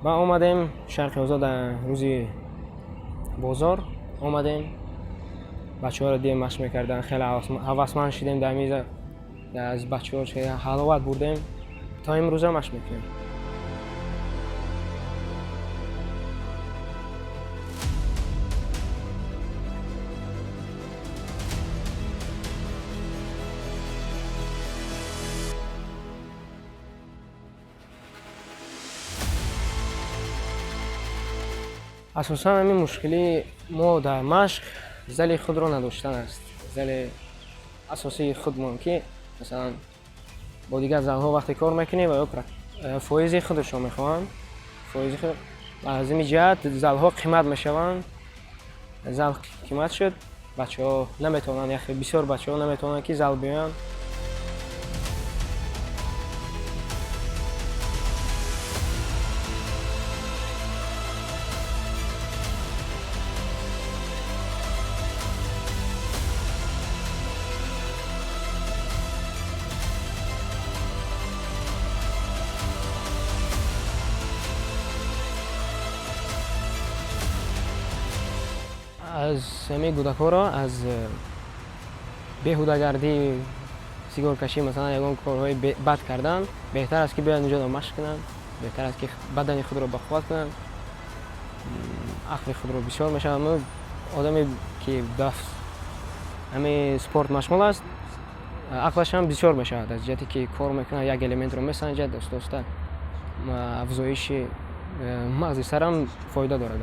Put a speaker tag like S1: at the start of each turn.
S1: ما آمدیم شرق اوزا در روزی بازار آمدیم بچه ها را دیدیم مشق میکردن خیلی هوسمند شدیم در میز از بچه ها چه حلاوت بردیم تا امروز هم مشق میکنیم. اساسا همین مشکلی ما در مشق زل خود را نداشتن است. زل اساسی خودمان که مثلا با دیگر زلها وقتی کار میکنیم و فایز خودش را میخواهند، فایز خود از این جهت زلها قیمت میشوند. زل قیمت شد بچه ها نمیتونن بسیار بچه ها نمیتونن که زل بیان. از همه کودک‌ها را از بیهوده‌گردی، سیگار کشی مثلا یگان کارهای بد کردن بهتر است که بیاین اینجا مشق کنند. بهتر است که بدن خود را بقوت کنند. عقل خود را بسیار میشود. آدمی که همه سپورت مشغول است عقلش هم بسیار میشود از جهتی که کار میکنه یک الیمنت رو میسنجد دست افزایش مغز سر هم فایده دارد.